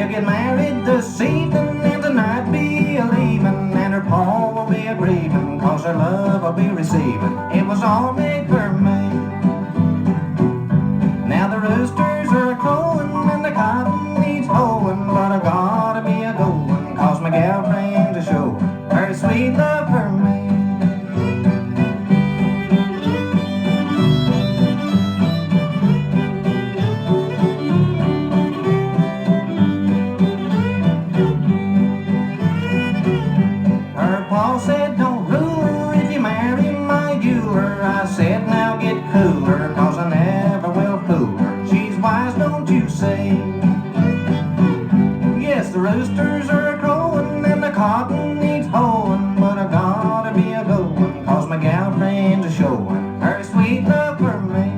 She'll get married this evening and tonight be a-leaving, and her pa will be a-grieving, 'cause her love will be receiving. It was all made for me. Now the roosters are crowing and the cotton needs hoeing, but I gotta be a-going, 'cause my gal friend's a-showing her sweet love for me. Paul said, don't rule her if you marry my jeweler. I said, now get cooler, 'cause I never will fool her. She's wise, don't you say? Yes, the roosters are crowing and the cotton needs hoeing, but I gotta be a-going, 'cause my gal friend's a-showing her sweet love for me.